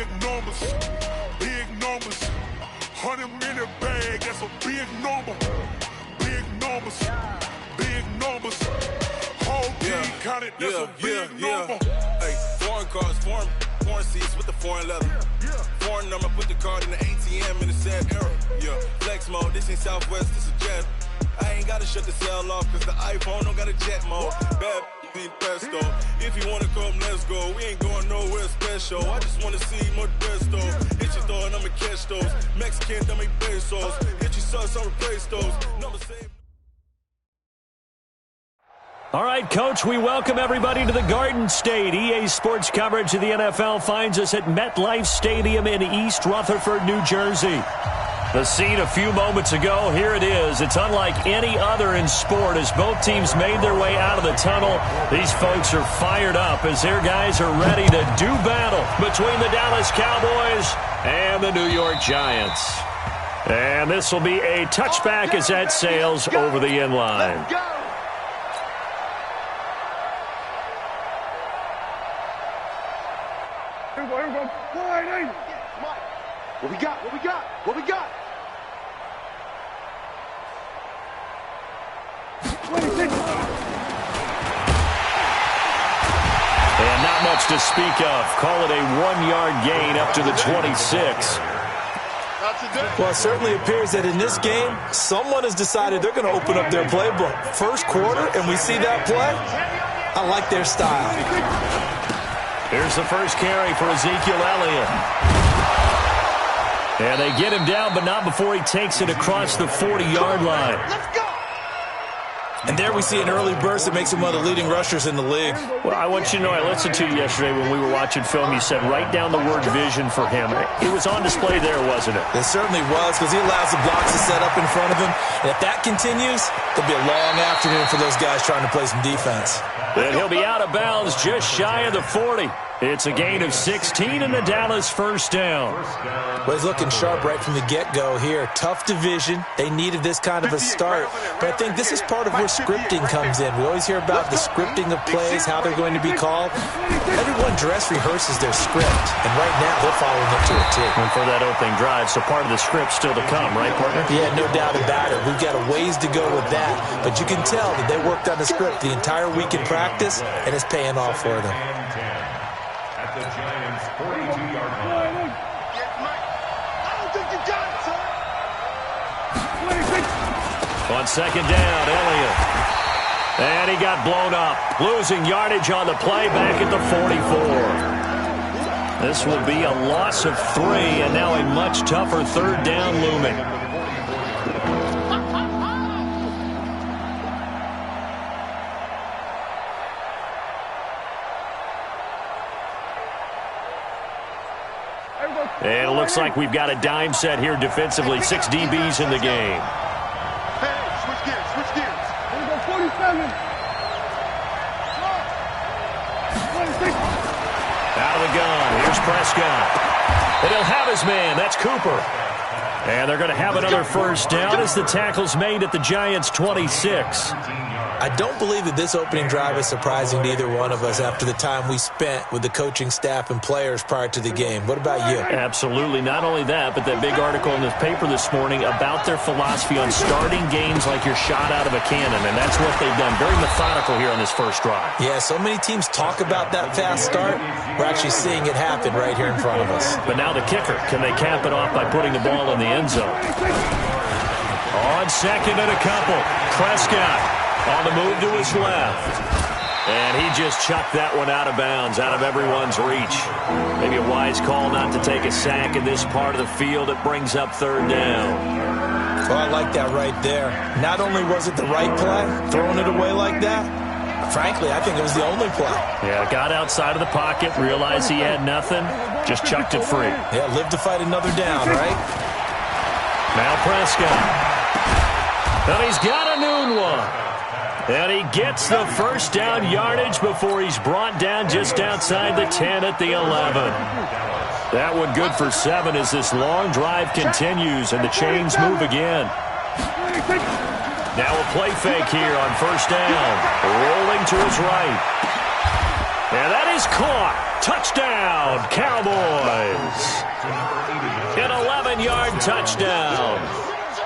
big numbers. Big numbers. 100 minute bag, that's a big number. Big numbers. Big numbers. Whole team counted, that's a big number. Hey, foreign cars, foreign seats with the foreign leather. Foreign number, put the card in the ATM in the sad era. Yeah, flex mode, this ain't Southwest, this is jet. I ain't gotta shut the cell off, cause the iPhone don't got a jet mode. Bad need pesto. If you wanna come, let's go. We ain't going nowhere special. I just wanna see more Modesto. Hit your throw and I'ma catch those. Mexican, don't make pesos. Hit your sauce, I'll replace those. Number save. All right, Coach, we welcome everybody to the Garden State. EA Sports coverage of the NFL finds us at MetLife Stadium in East Rutherford, New Jersey. The scene a few moments ago, here it is. It's unlike any other in sport as both teams made their way out of the tunnel. These folks are fired up as their guys are ready to do battle between the Dallas Cowboys and the New York Giants. And this will be a touchback as that sails over the end line. Here we go. What we got? What we got? 26. And not much to speak of. Call it a 1-yard gain up to the 26. Well, it certainly appears that in this game, someone has decided they're going to open up their playbook. First quarter, and we see that play. I like their style. Here's the first carry for Ezekiel Elliott. And they get him down, but not before he takes it across the 40-yard line. Let's go. And there we see an early burst that makes him one of the leading rushers in the league. Well, I want you to know, I listened to you yesterday when we were watching film. You said write down the word vision for him. It was on display there, wasn't it? It certainly was, because he allows the blocks to set up in front of him. And if that continues, there'll be a long afternoon for those guys trying to play some defense. And he'll be out of bounds just shy of the 40. It's a gain of 16 and the Dallas first down. Well, he's looking sharp right from the get-go here. Tough division. They needed this kind of a start. But I think this is part of where scripting comes in. We always hear about the scripting of plays, how they're going to be called. Everyone dress rehearses their script. And right now, they're following it to a T. And for that opening drive, so part of the script still to come, right, partner? Yeah, no doubt about it. We've got a ways to go with that. But you can tell that they worked on the script the entire week in practice, and it's paying off for them. The Giants' 42-yard line. I don't think you got it, son. On second down, Elliott. And he got blown up. Losing yardage on the play back at the 44. This will be a loss of 3, and now a much tougher third down looming. And it looks like we've got a dime set here defensively. 6 DBs in the game. Hey, switch gears. Here we go, 47. 26. Out of the gun. Here's Prescott. And he'll have his man. That's Cooper. And they're going to have another first down as the tackle's made at the Giants' 26. I don't believe that this opening drive is surprising to either one of us after the time we spent with the coaching staff and players prior to the game. What about you? Absolutely. Not only that, but that big article in the paper this morning about their philosophy on starting games like you're shot out of a cannon, and that's what they've done. Very methodical here on this first drive. Yeah, so many teams talk about that fast start. We're actually seeing it happen right here in front of us. But now the kicker. Can they cap it off by putting the ball in the end zone? On second and a couple. Prescott on the move to his left. And he just chucked that one out of bounds, out of everyone's reach. Maybe a wise call not to take a sack in this part of the field. It brings up third down. Oh, I like that right there. Not only was it the right play, throwing it away like that, frankly, I think it was the only play. Yeah, got outside of the pocket, realized he had nothing, just chucked it free. Yeah, live to fight another down, right? Now Prescott. And he's got a noon one. And he gets the first down yardage before he's brought down just outside the 10 at the 11. That one good for 7 as this long drive continues and the chains move again. Now a play fake here on first down. Rolling to his right. And that is caught. Touchdown, Cowboys. touchdown.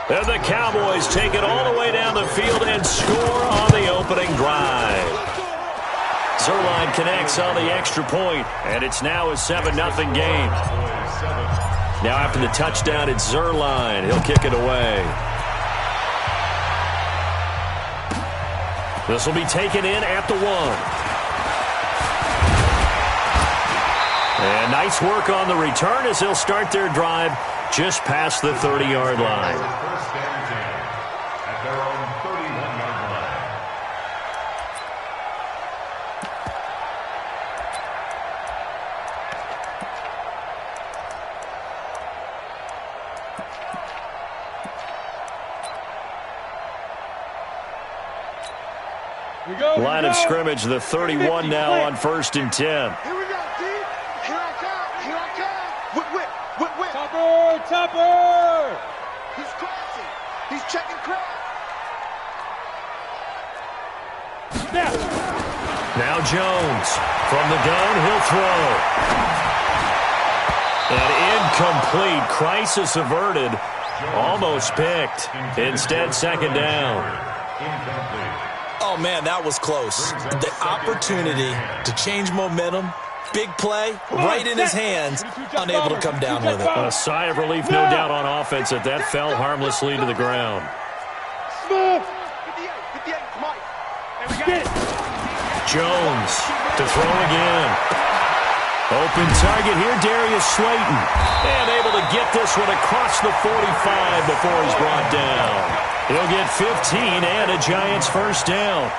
And the Cowboys take it all the way down the field and score on the opening drive. Zuerlein connects on the extra point, and it's now a 7-0 game. Now after the touchdown, it's Zuerlein. He'll kick it away. This will be taken in at the 1. And nice work on the return as they'll start their drive just past the 30-yard line. First and 10 at their own 31-yard line. Line of scrimmage, the 31 now on 1st and 10. Here we go, D. Here I come. Here I come. Whip. Topper! He's crossing. He's checking crowd. Now Jones from the gun, he'll throw. And incomplete. Crisis averted. Almost picked. Instead, 2nd down. Oh, man, that was close. The opportunity to change momentum, big play, right in his hands, unable to come down with it. A sigh of relief, no doubt, on offense that fell harmlessly to the ground. 58, Mike. There we go. Jones to throw again. Open target here, Darius Slayton. And able to get this one across the 45 before he's brought down. He'll get 15 and a Giants first down.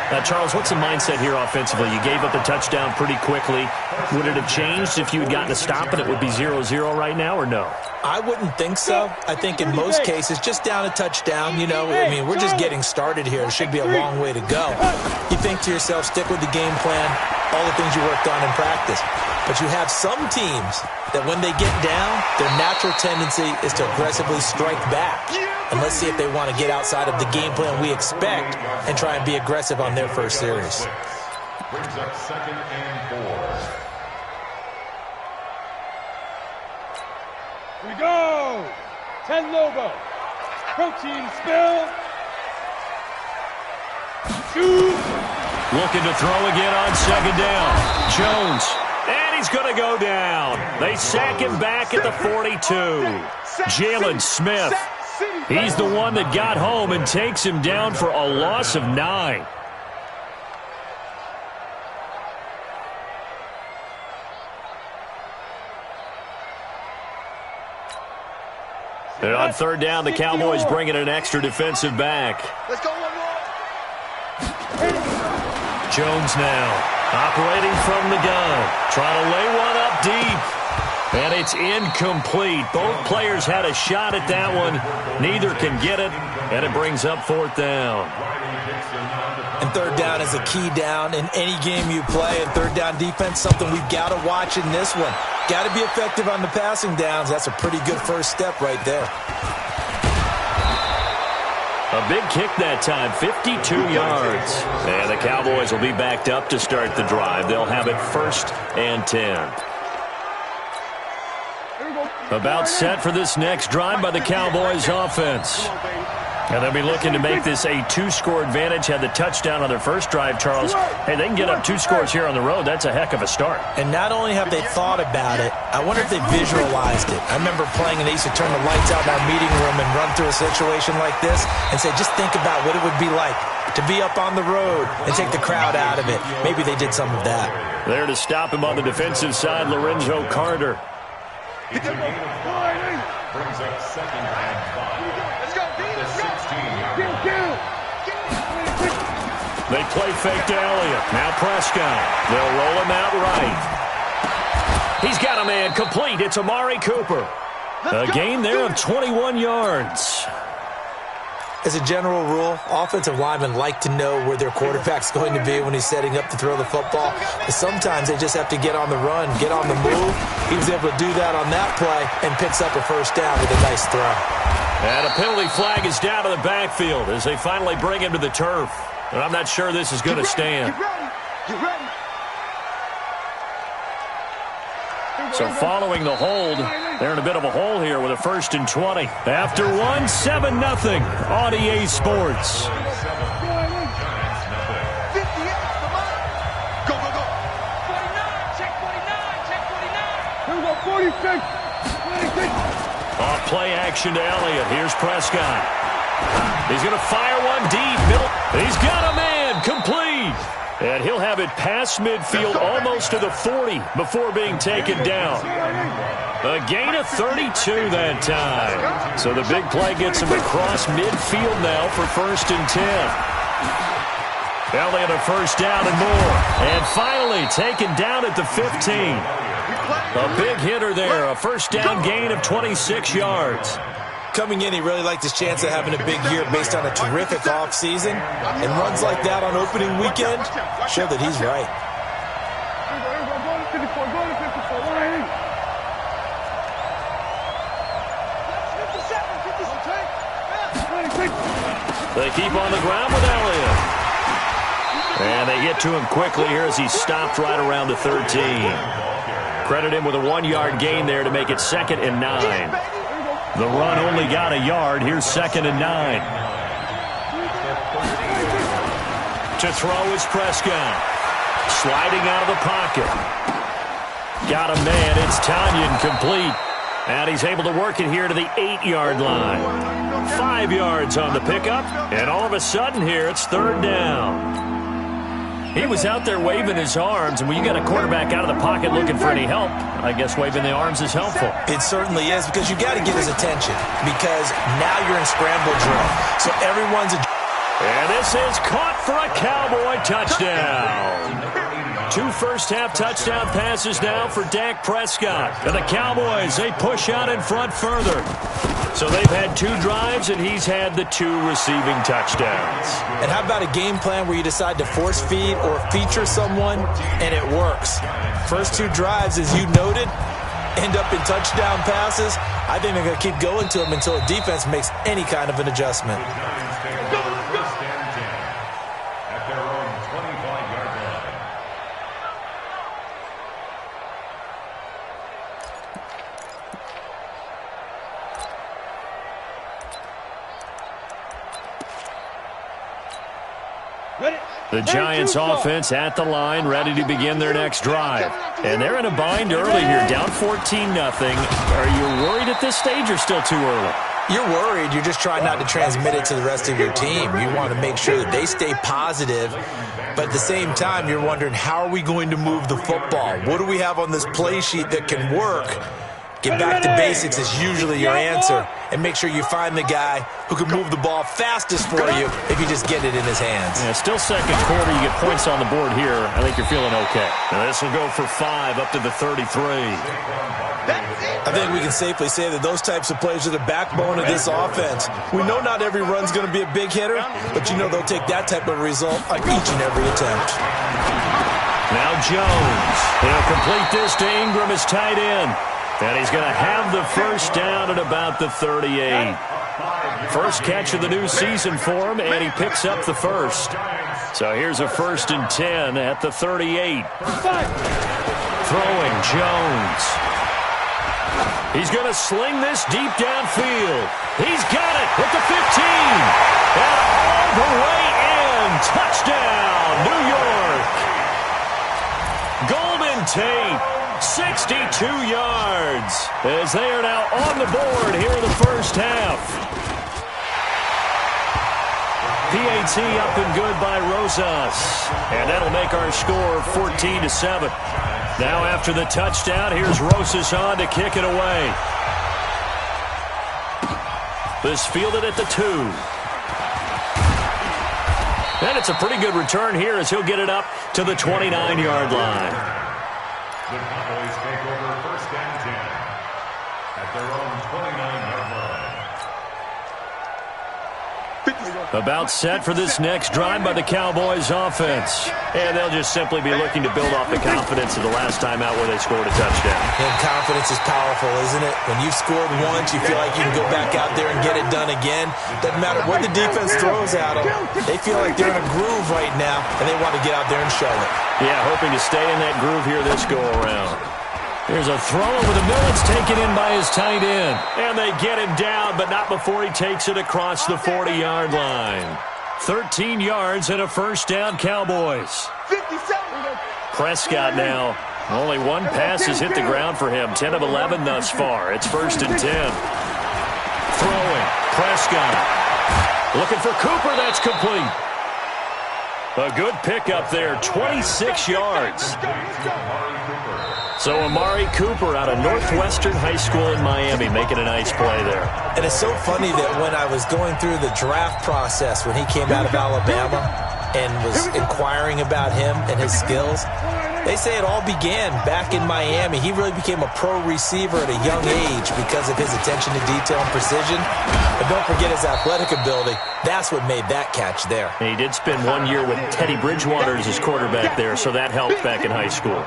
Now, Charles, what's the mindset here offensively? You gave up a touchdown pretty quickly. Would it have changed if you had gotten a stop and it would be 0-0 right now, or no? I wouldn't think so. I think in most cases, just down a touchdown, you know, I mean, we're just getting started here. It should be a long way to go. You think to yourself, stick with the game plan, all the things you worked on in practice. But you have some teams that when they get down, their natural tendency is to aggressively strike back. And let's see if they want to get outside of the game plan we expect and try and be aggressive on their first series. Brings up 2nd and 4. Here we go! 10 Lobo. Protein spill. 2. Looking to throw again on 2nd down. Jones. And he's going to go down. They sack him back at the 42. Jalen Smith. He's the one that got home and takes him down for a loss of 9. And on 3rd down, the Cowboys bring in an extra defensive back. Let's go one more. Jones now operating from the gun. Trying to lay one up deep. And it's incomplete. Both players had a shot at that one. Neither can get it. And it brings up 4th down. And 3rd down is a key down in any game you play. And 3rd down defense, something we've got to watch in this one. Got to be effective on the passing downs. That's a pretty good first step right there. A big kick that time, 52 yards. And the Cowboys will be backed up to start the drive. They'll have it 1st and 10. About set for this next drive by the Cowboys offense. And they'll be looking to make this a 2-score advantage. Had the touchdown on their first drive, Charles. Hey, they can get up 2 scores here on the road. That's a heck of a start. And not only have they thought about it, I wonder if they visualized it. I remember playing and they used to turn the lights out in our meeting room and run through a situation like this and say, just think about what it would be like to be up on the road and take the crowd out of it. Maybe they did some of that. There to stop him on the defensive side, Lorenzo Carter. Brings up 2nd and 5. Let's go, D. Let's go. They play fake to Elliott. Now Prescott. They'll roll him out right. He's got a man complete. It's Amari Cooper. A gain there of 21 yards. As a general rule, offensive linemen like to know where their quarterback's going to be when he's setting up to throw the football. But sometimes they just have to get on the run, get on the move. He was able to do that on that play and picks up a first down with a nice throw. And a penalty flag is down to the backfield as they finally bring him to the turf. But I'm not sure this is going to stand. Get ready. So following the hold, they're in a bit of a hole here with a 1st and 20. After one, 7-0 on EA Sports. Off play action to Elliott. Here's Prescott. He's going to fire one deep. Middle. He's got a man. Complete. And he'll have it past midfield almost to the 40 before being taken down. A gain of 32 that time. So the big play gets him across midfield now for 1st and 10. Elliott a 1st down and more. And finally taken down at the 15. A big hitter there. A 1st down gain of 26 yards. Coming in, he really liked his chance of having a big year based on a terrific offseason. And runs like that on opening weekend show that he's right. They keep on the ground with Elliott. And they get to him quickly here as he stopped right around the 13. Credit him with a 1-yard gain there to make it 2nd and 9. The run only got a yard. Here's 2nd and 9. To throw is Prescott. Sliding out of the pocket. Got a man. It's Tanyan complete. And he's able to work it here to the 8-yard line. 5 yards on the pickup. And all of a sudden here, it's 3rd down. He was out there waving his arms, and when you got a quarterback out of the pocket looking for any help, I guess waving the arms is helpful. It certainly is, because you got to get his attention, because now you're in scramble drill. So everyone's... And this is caught for a Cowboy touchdown. 2 first-half touchdown passes now for Dak Prescott. And the Cowboys, they push out in front further. So they've had 2 drives, and he's had the 2 receiving touchdowns. And how about a game plan where you decide to force feed or feature someone, and it works? First 2 drives, as you noted, end up in touchdown passes. I think they're going to keep going to them until the defense makes any kind of an adjustment. The Giants offense at the line, ready to begin their next drive. And they're in a bind early here, down 14-0. Are you worried at this stage or still too early? You're worried. You're just trying not to transmit it to the rest of your team. You want to make sure that they stay positive. But at the same time, you're wondering, how are we going to move the football? What do we have on this play sheet that can work? Get back to basics is usually your answer. And make sure you find the guy who can move the ball fastest for you if you just get it in his hands. Yeah, still 2nd quarter. You get points on the board here. I think you're feeling okay. Now this will go for 5 up to the 33. I think we can safely say that those types of plays are the backbone of this offense. We know not every run's going to be a big hitter, but you know they'll take that type of result on each and every attempt. Now Jones. He'll complete this to Ingram as tight end. And he's going to have the 1st down at about the 38. First catch of the new season for him, and he picks up the 1st. So here's a 1st and 10 at the 38. Throwing Jones. He's going to sling this deep downfield. He's got it with the 15. And all the way in. Touchdown, New York. Golden Tate. 62 yards as they are now on the board here in the 1st half. PAT up and good by Rosas. And that'll make our score 14-7. Now after the touchdown, here's Rosas on to kick it away. This fielded at the 2. And it's a pretty good return here as he'll get it up to the 29-yard line. The Cowboys take over 1st and 10 at their own 29-yard line. About set for this next drive by the Cowboys offense. And they'll just simply be looking to build off the confidence of the last time out where they scored a touchdown. And confidence is powerful, isn't it? When you've scored once, you feel like you can go back out there and get it done again. Doesn't matter what the defense throws at them. They feel like they're in a groove right now, and they want to get out there and show it. Yeah, hoping to stay in that groove here this go-around. Here's a throw over the middle. It's taken in by his tight end. And they get him down, but not before he takes it across the 40-yard line. 13 yards and a first down, Cowboys. 57. Prescott now. Only one pass has hit the ground for him. 10 of 11 thus far. It's 1st and 10. Throwing. Prescott. Looking for Cooper. That's complete. A good pickup there. 26 yards. So Amari Cooper out of Northwestern High School in Miami making a nice play there. And it's so funny that when I was going through the draft process when he came out of Alabama and was inquiring about him and his skills, they say it all began back in Miami. He really became a pro receiver at a young age because of his attention to detail and precision. But don't forget his athletic ability. That's what made that catch there. And he did spend 1 year with Teddy Bridgewater as his quarterback there, so that helped back in high school.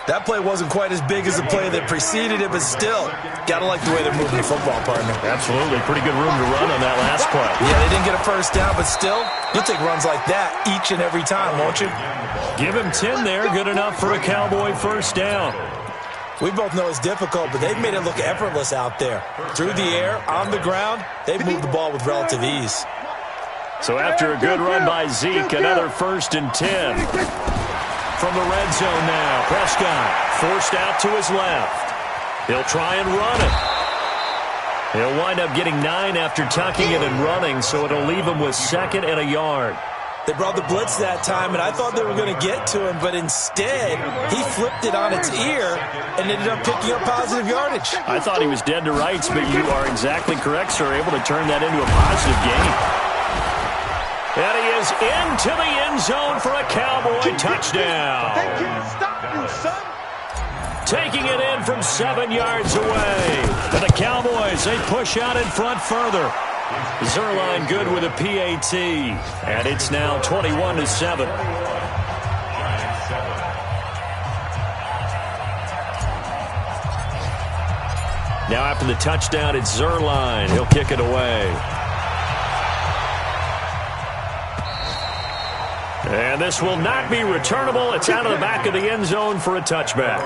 That play wasn't quite as big as the play that preceded it, but still, got to like the way they're moving the football, partner. Absolutely. Pretty good room to run on that last play. Yeah, they didn't get a first down, but still, you'll take runs like that each and every time, won't you? Give him 10 there. Good enough for a Cowboy first down. We both know it's difficult, but they've made it look effortless out there. Through the air, on the ground, they've moved the ball with relative ease. So after a good run by Zeke, another 1st and 10. From the red zone now, Prescott forced out to his left. He'll try and run it. He'll wind up getting 9 after tucking it and running, so it'll leave him with 2nd and a yard. They brought the blitz that time, and I thought they were going to get to him, but instead, he flipped it on its ear and ended up picking up positive yardage. I thought he was dead to rights, but you are exactly correct, sir, able to turn that into a positive gain. And he is into the end zone for a Cowboy touchdown. They can't stop you, son. Taking it in from 7 yards away. And the Cowboys, they push out in front further. Zerline good with a PAT. And it's now 21-7. Now after the touchdown, it's Zerline. He'll kick it away. And this will not be returnable. It's out of the back of the end zone for a touchback.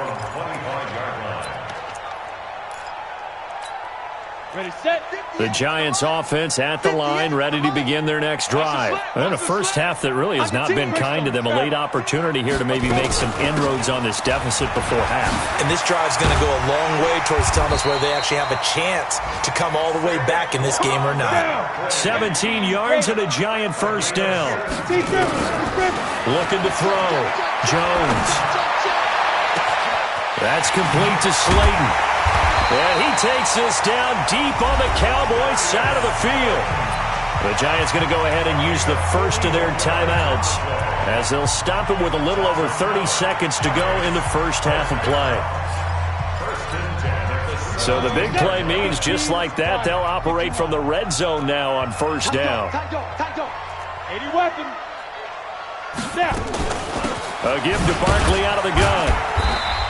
Ready, set. The Giants offense at the line, ready to begin their next drive. And a first half that really has not been kind to them. A late opportunity here to maybe make some inroads on this deficit before half. And this drive's going to go a long way towards telling us whether they actually have a chance to come all the way back in this game or not. 17 yards and a Giant first down. Looking to throw. Jones. That's complete to Slayton. And he takes this down deep on the Cowboys side of the field. The Giants going to go ahead and use the first of their timeouts as they'll stop it with a little over 30 seconds to go in the first half of play. So the big play means just like that, they'll operate from the red zone now on first down. 80 weapon. Snap. A give to Barkley out of the gun.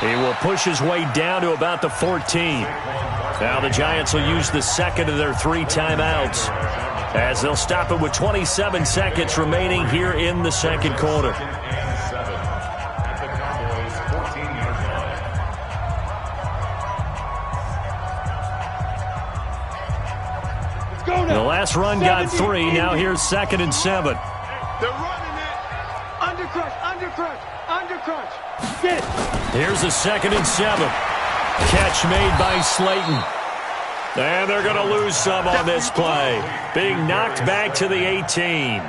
He will push his way down to about the 14. Now the Giants will use the second of their 3 timeouts as they'll stop it with 27 seconds remaining here in the second quarter. The last run got 3. Now here's 2nd and 7. They're running it. Undercrush, undercrush, undercrush. Get it. Here's a 2nd and 7. Catch made by Slayton. And they're going to lose some on this play. Being knocked back to the 18.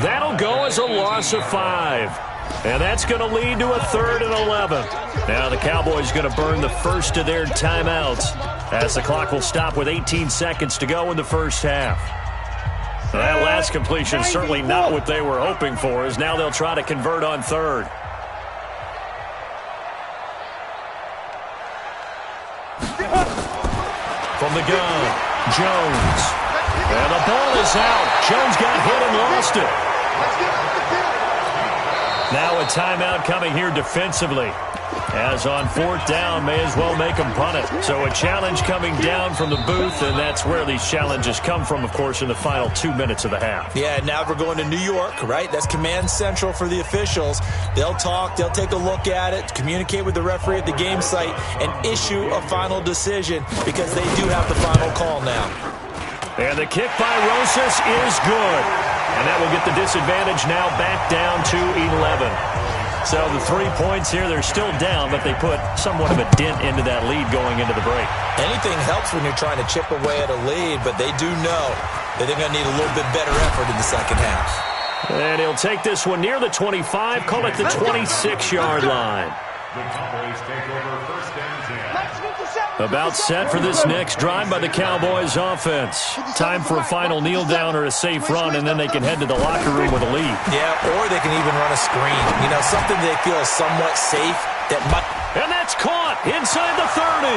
That'll go as a loss of 5. And that's going to lead to a 3rd and 11. Now the Cowboys going to burn the first of their timeouts as the clock will stop with 18 seconds to go in the first half. That last completion certainly not what they were hoping for, as now they'll try to convert on 3rd. From the gun, Jones. And the ball is out. Jones got hit and lost it. Now a timeout coming here defensively. As on 4th down, may as well make them punt it. So a challenge coming down from the booth, and that's where these challenges come from, of course, in the final 2 minutes of the half. Yeah, now we're going to New York, right? That's command central for the officials. They'll talk, they'll take a look at it, communicate with the referee at the game site, and issue a final decision because they do have the final call now. And the kick by Rosas is good. And that will get the disadvantage now back down to 11. So the 3 points here, they're still down, but they put somewhat of a dent into that lead going into the break. Anything helps when you're trying to chip away at a lead, but they do know that they're going to need a little bit better effort in the second half. And he'll take this one near the 25, call it the 26-yard line. The Cowboys take over 1st and 10. About set for this next drive by the Cowboys offense. Time for a final kneel down or a safe run, and then they can head to the locker room with a lead. Yeah, or they can even run a screen. You know, something they feel is somewhat safe that might... And that's caught inside the 30.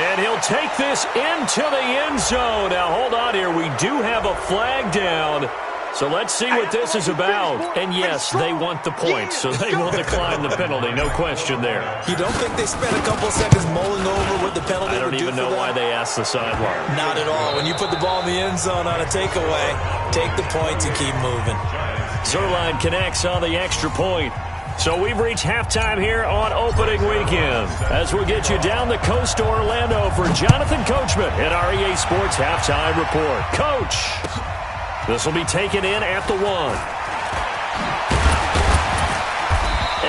And he'll take this into the end zone. Now, hold on here. We do have a flag down. So let's see what this is about. And yes, they want the points, so they will decline the penalty. No question there. You don't think they spent a couple seconds mulling over what the penalty I don't would do even know why they asked the sideline. Not at all. When you put the ball in the end zone on a takeaway, take the points and keep moving. Zerline connects on the extra point. So we've reached halftime here on opening weekend. As we'll get you down the coast to Orlando for Jonathan Coachman at our EA Sports Halftime Report. Coach! This will be taken in at the 1.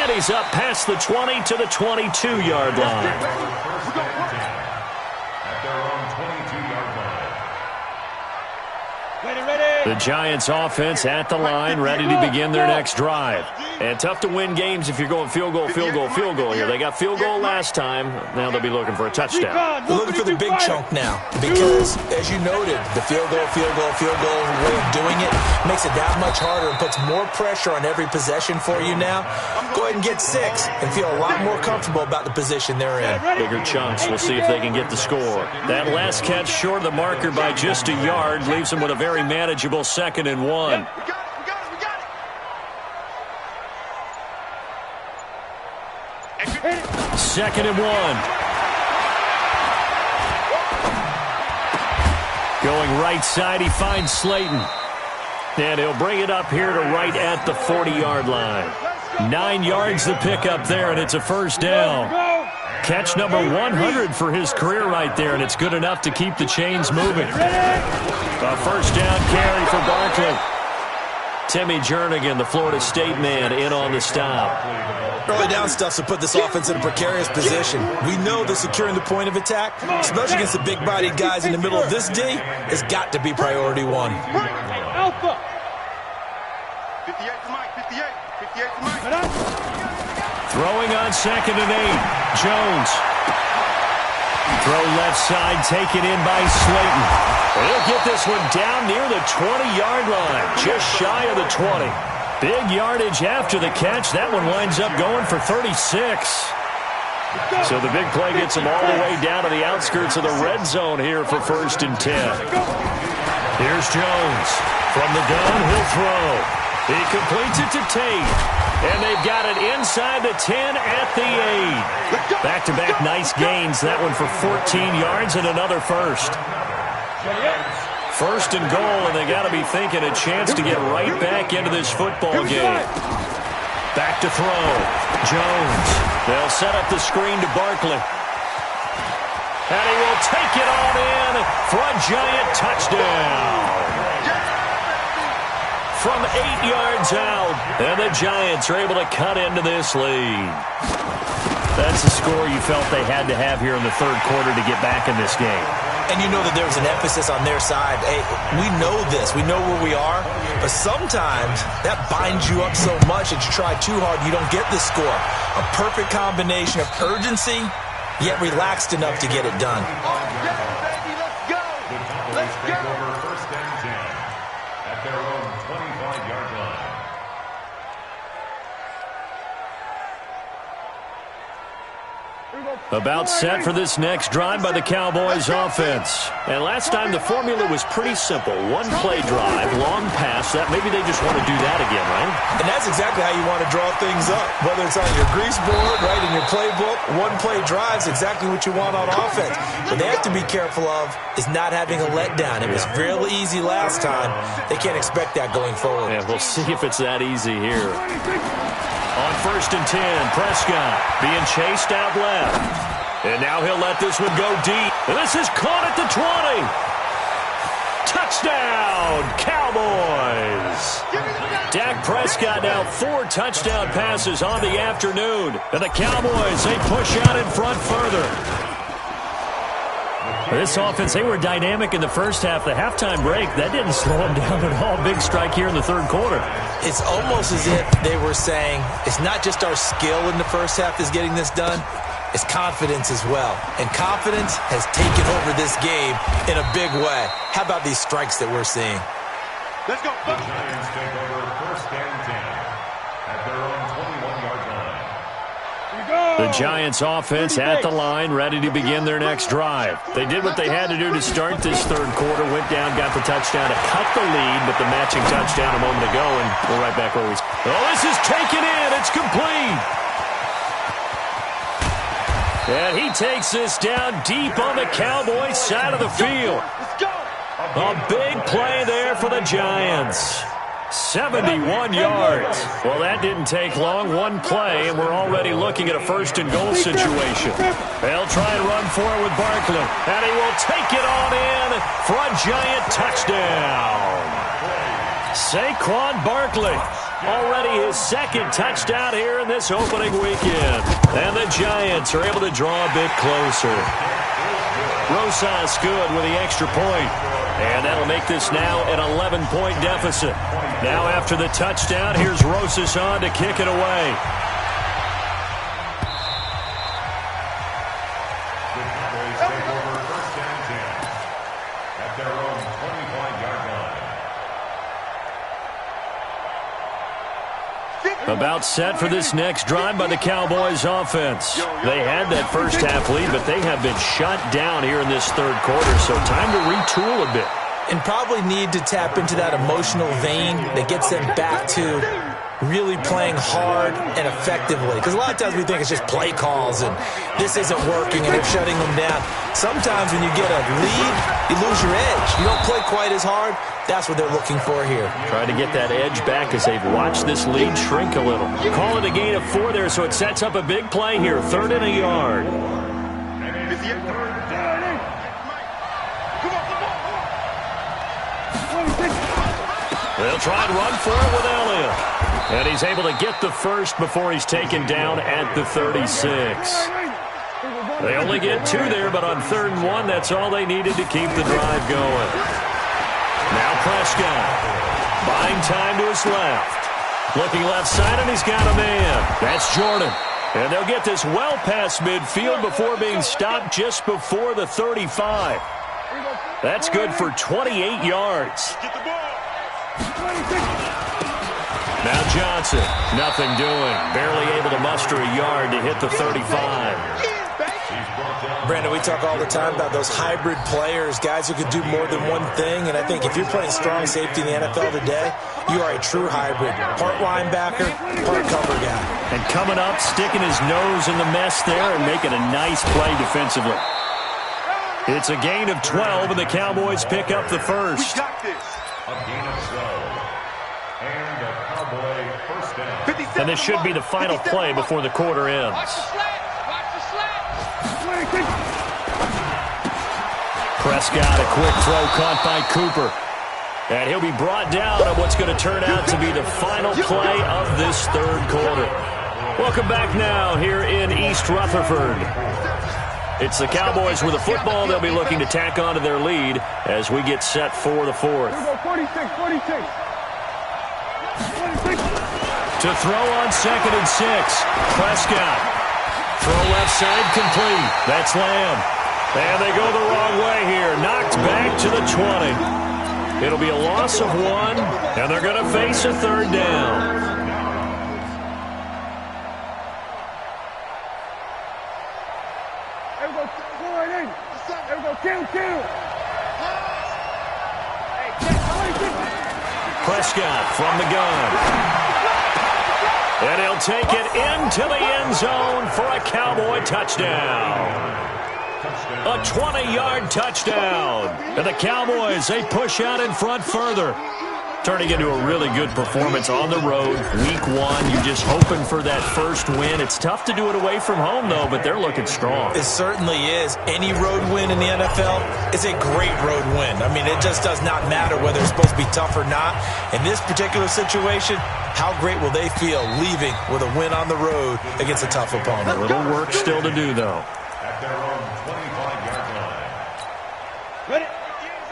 And he's up past the 20 to the 22-yard line. First and 10 at their own 22-yard line. The Giants offense at the line, ready to begin their next drive. And tough to win games if you're going field goal, field goal, field goal here. They got field goal last time. Now they'll be looking for a touchdown. They're looking for the big chunk now because, as you noted, the field goal way of doing it makes it that much harder and puts more pressure on every possession for you now. Go ahead and get 6 and feel a lot more comfortable about the position they're in. Bigger chunks. We'll see if they can get the score. That last catch short of the marker by just a yard leaves them with a very manageable 2nd and 1. Second and 1. Going right side, he finds Slayton. And he'll bring it up here to right at the 40-yard line. 9 yards the pickup there, and it's a first down. Catch number 100 for his career right there, and it's good enough to keep the chains moving. A first down carry for Barkley. Timmy Jernigan, the Florida State man, in on the stop. Early down stuff to put this offense in a precarious position. We know that securing the point of attack, especially against the big-bodied guys in the middle of this D, has got to be priority 1. Alpha. 58 to Mike, 58 to Mike. Throwing on 2nd and 8. Jones. Throw left side, taken in by Slayton. He'll get this one down near the 20-yard line, just shy of the 20. Big yardage after the catch. That one winds up going for 36. So the big play gets him all the way down to the outskirts of the red zone here for 1st and 10. Here's Jones. From the gun, he'll throw. He completes it to Tate. And they've got it inside the 10 at the 8. Back-to-back nice gains. That one for 14 yards and another first. 1st and goal, and they got to be thinking a chance to get right back into this football game. Back to throw. Jones. They'll set up the screen to Barkley. And he will take it on in for a giant touchdown. From 8 yards out, and the Giants are able to cut into this lead. That's the score you felt they had to have here in the 3rd quarter to get back in this game. And you know that there was an emphasis on their side. Hey, we know this. We know where we are. But sometimes that binds you up so much that you try too hard, you don't get the score. A perfect combination of urgency, yet relaxed enough to get it done. Let's take over 1st and 10 at their own 25-yard line. About set for this next drive by the Cowboys offense. And last time the formula was pretty simple. One play drive, long pass. That maybe they just want to do that again, right? And that's exactly how you want to draw things up. Whether it's on your grease board, right, in your playbook, one play drive is exactly what you want on offense. What they have to be careful of is not having a letdown. It was real easy last time. They can't expect that going forward. Yeah, we'll see if it's that easy here. On 1st and 10, Prescott being chased out left. And now he'll let this one go deep. And this is caught at the 20. Touchdown, Cowboys. Dak Prescott now 4 touchdown passes on the afternoon. And the Cowboys, they push out in front further. This offense, they were dynamic in the first half. The halftime break, that didn't slow them down at all. Big strike here in the third quarter. It's almost as if they were saying, it's not just our skill in the first half that's getting this done, it's confidence as well. And confidence has taken over this game in a big way. How about these strikes that we're seeing? Let's go. The Giants take over 1st and 10 at their own 21-yard line. The Giants offense at the line, ready to begin their next drive. They did what they had to do to start this third quarter, went down, got the touchdown to cut the lead, but the matching touchdown a moment ago, and we're right back where we started. Oh, this is taken in. It's complete. And he takes this down deep on the Cowboys side of the field. A big play there for the Giants. 71 yards. Well, that didn't take long. One play, and we're already looking at a 1st and goal situation. They'll try and run for it with Barkley. And he will take it on in for a Giant touchdown. Saquon Barkley. Already his 2nd touchdown here in this opening weekend. And the Giants are able to draw a bit closer. Rosas good with the extra point. And that'll make this now an 11-point deficit. Now after the touchdown, here's Rosas on to kick it away. The Cowboys take over 1st and 10 at their own 25-yard line. About set for this next drive by the Cowboys offense. They had that first half lead, but they have been shut down here in this third quarter, so time to retool a bit. And probably need to tap into that emotional vein that gets them back to really playing hard and effectively. Because a lot of times we think it's just play calls and this isn't working and they're shutting them down. Sometimes when you get a lead, you lose your edge. You don't play quite as hard. That's what they're looking for here. Trying to get that edge back as they've watched this lead shrink a little. Call it a gain of 4 there, so it sets up a big play here. 3rd and a yard. They'll try and run for it with Elliott. And he's able to get the first before he's taken down at the 36. They only get 2 there, but on 3rd and 1, that's all they needed to keep the drive going. Now Prescott, buying time to his left. Looking left side, and he's got a man. That's Jordan. And they'll get this well past midfield before being stopped just before the 35. That's good for 28 yards. Now Johnson, nothing doing. Barely able to muster a yard to hit the 35. Brandon, we talk all the time about those hybrid players, guys who could do more than one thing, and I think if you're playing strong safety in the NFL today, you are a true hybrid. Part linebacker, part cover guy. And coming up, sticking his nose in the mess there and making a nice play defensively. It's a gain of 12, and the Cowboys pick up the first. A gain of 12. And a Cowboy 1st down. And this should be the final play before the quarter ends. Prescott, a quick throw caught by Cooper. And he'll be brought down on what's going to turn out to be the final play of this third quarter. Welcome back now here in East Rutherford. It's the Cowboys with the football. They'll be looking to tack on to their lead as we get set for the fourth. 46. To throw on 2nd and 6. Prescott. Throw left side complete. That's Lamb. And they go the wrong way here. Knocked back to the 20. It'll be a loss of 1, and they're going to face a 3rd down. Everyone go right in. Everyone kill. Prescott from the gun. And he'll take it into the end zone for a Cowboy touchdown. A 20-yard touchdown. And the Cowboys, they push out in front further. Turning into a really good performance on the road. Week 1, you're just hoping for that first win. It's tough to do it away from home, though, but they're looking strong. It certainly is. Any road win in the NFL is a great road win. I mean, it just does not matter whether it's supposed to be tough or not. In this particular situation, how great will they feel leaving with a win on the road against a tough opponent? A little work still to do, though. At their own 25-yard line. Ready?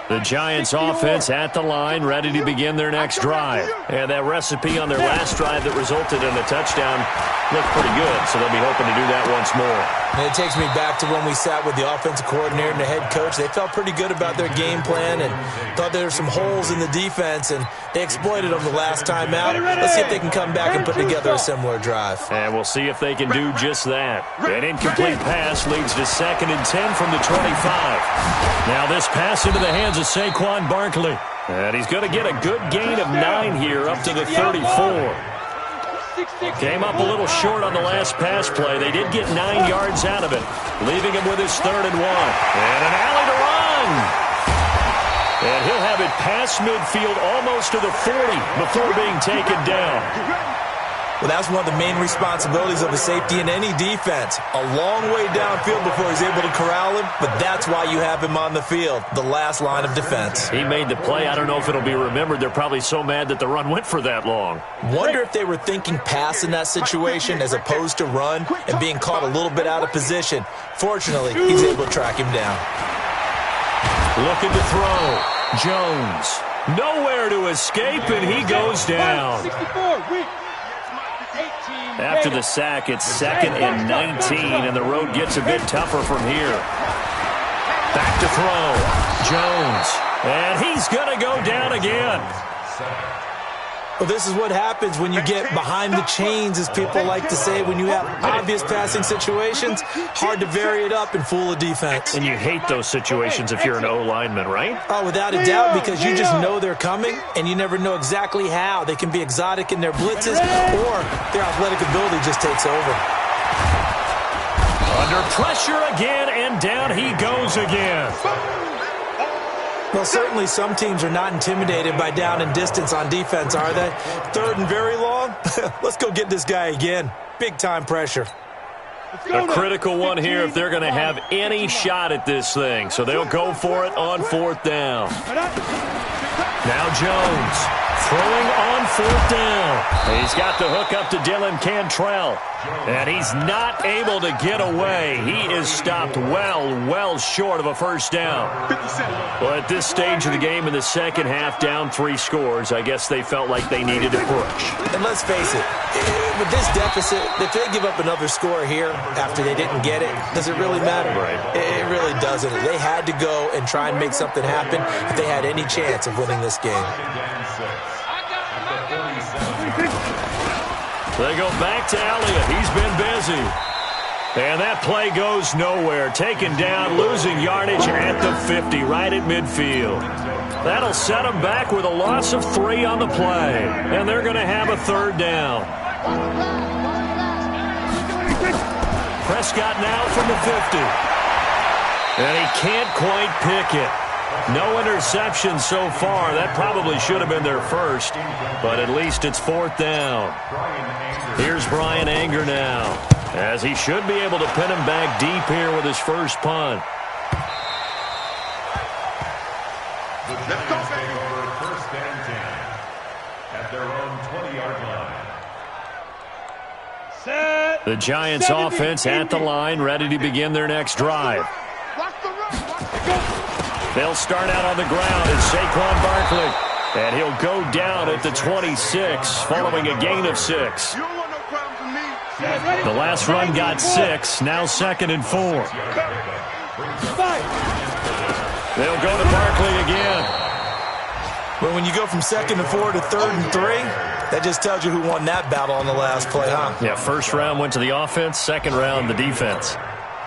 The Giants offense at the line, ready to begin their next drive. And that recipe on their last drive that resulted in a touchdown looked pretty good, so they'll be hoping to do that once more. And it takes me back to when we sat with the offensive coordinator and the head coach. They felt pretty good about their game plan and thought there were some holes in the defense, and they exploited them the last time out. Let's see if they can come back and put together a similar drive. And we'll see if they can do just that. An incomplete pass leads to 2nd and 10 from the 25. Now this pass into the hands of Saquon Barkley. And he's going to get a good gain of 9 here up to the 34. Came up a little short on the last pass play. They did get 9 yards out of it, leaving him with his 3rd and 1. And an alley to run. And he'll have it past midfield almost to the 40 before being taken down. Well, that's one of the main responsibilities of a safety in any defense. A long way downfield before he's able to corral him, but that's why you have him on the field, the last line of defense. He made the play. I don't know if it'll be remembered. They're probably so mad that the run went for that long. Wonder if they were thinking pass in that situation as opposed to run and being caught a little bit out of position. Fortunately, he's able to track him down. Looking to throw. Jones. Nowhere to escape, and he goes down. 64, After the sack, it's 2nd and 19, and the road gets a bit tougher from here. Back to throw. Jones. And he's going to go down again. Well, this is what happens when you get behind the chains, as people like to say, when you have obvious passing situations. Hard to vary it up and fool a defense. And you hate those situations if you're an O-lineman, right? Oh, without a doubt, because you just know they're coming, and you never know exactly how. They can be exotic in their blitzes, or their athletic ability just takes over. Under pressure again, and down he goes again. Well, certainly some teams are not intimidated by down and distance on defense, are they? 3rd and very long? Let's go get this guy again. Big-time pressure. A critical one here if they're going to have any shot at this thing. So they'll go for it on 4th down. Now Jones throwing on 4th down. He's got the hook up to Dylan Cantrell. And he's not able to get away. He is stopped well short of a first down. Well, at this stage of the game in the second half, down 3 scores, I guess they felt like they needed to push. And let's face it, with this deficit, if they give up another score here after they didn't get it, does it really matter? Right. It really doesn't. They had to go and try and make something happen if they had any chance of winning this game. They go back to Elliott. He's been busy. And that play goes nowhere. Taken down, losing yardage at the 50, right at midfield. That'll set them back with a loss of 3 on the play. And they're going to have a 3rd down. Prescott now from the 50. And he can't quite pick it. No interception so far. That probably should have been their first, but at least it's 4th down. Here's Brian Anger now, as he should be able to pin him back deep here with his first punt. The Giants take over 1st and 10 at their own 20-yard line. The Giants offense at the line, ready to begin their next drive. They'll start out on the ground as Saquon Barkley. And he'll go down at the 26, following a gain of 6. The last run got 6, now 2nd and 4. They'll go to Barkley again. Well, when you go from 2nd and 4 to 3rd and 3, that just tells you who won that battle on the last play, huh? Yeah, first round went to the offense, second round the defense.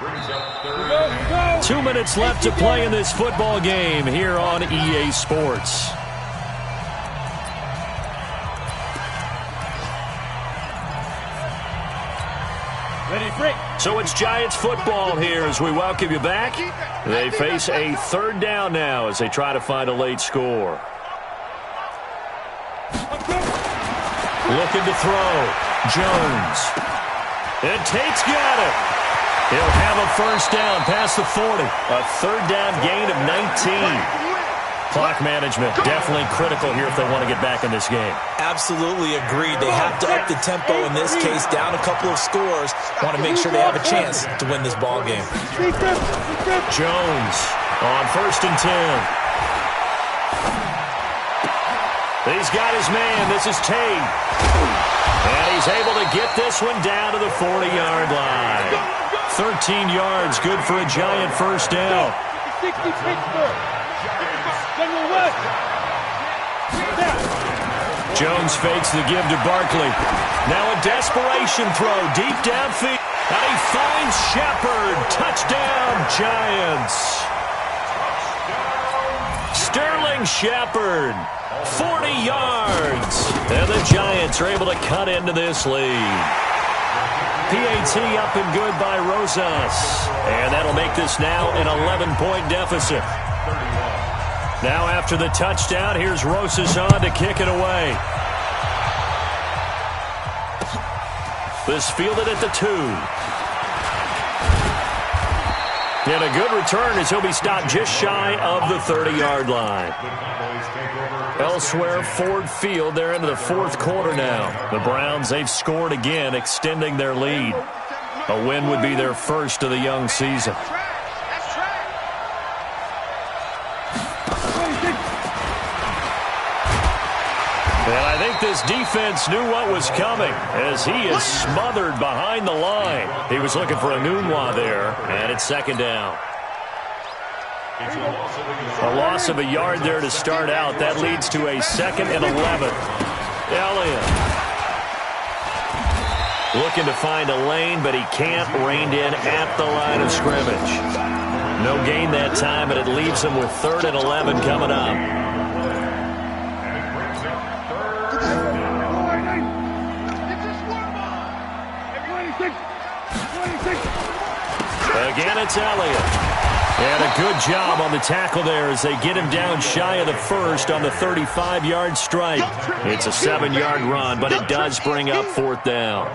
Brings up third. 2 minutes left to play in this football game here on EA Sports. Ready, break. So it's Giants football here as we welcome you back. They face a third down now as they try to find a late score. Looking to throw. Jones. And Tate's got it. He'll have a first down past the 40. A third down gain of 19. Clock management definitely critical here if they want to get back in this game. Absolutely agreed. They have to up the tempo in this case, down a couple of scores. Want to make sure they have a chance to win this ball game. Jones on 1st and 10. He's got his man. This is Tate. And he's able to get this one down to the 40-yard line. 13 yards, good for a Giant first down. 60 Pittsburgh. General West. Jones fakes the give to Barkley. Now a desperation throw deep downfield. And he finds Shepard. Touchdown, Giants. Sterling Shepard. 40 yards. And the Giants are able to cut into this lead. PAT up and good by Rosas. And that'll make this now an 11-point deficit. Now after the touchdown, here's Rosas on to kick it away. This fielded at the 2. And a good return as he'll be stopped just shy of the 30-yard line. Elsewhere, Ford Field, they're into the fourth quarter now. The Browns, they've scored again, extending their lead. A win would be their first of the young season. And I think this defense knew what was coming as he is smothered behind the line. He was looking for a Nunwa there, and it's second down. A loss of a yard there to start out. That leads to a 2nd and 11. Elliott looking to find a lane, but he can't. Reined in at the line of scrimmage. No gain that time, and it leaves him with 3rd and 11 coming up. Again, it's Elliott. And a good job on the tackle there as they get him down shy of the first on the 35-yard strike. It's a 7-yard run, but it does bring up 4th down.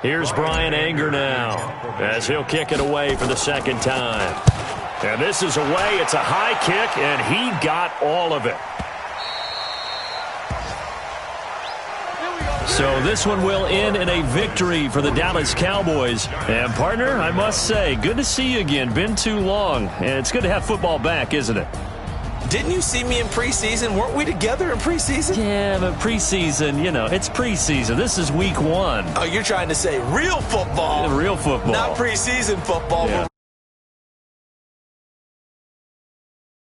Here's Brian Anger now as he'll kick it away for the 2nd time. And this is away. It's a high kick, and he got all of it. So this one will end in a victory for the Dallas Cowboys. And, partner, I must say, good to see you again. Been too long. And it's good to have football back, isn't it? Didn't you see me in preseason? Weren't we together in preseason? Yeah, but preseason, you know, it's preseason. This is week 1. Oh, you're trying to say real football. Real football. Not preseason football. Yeah.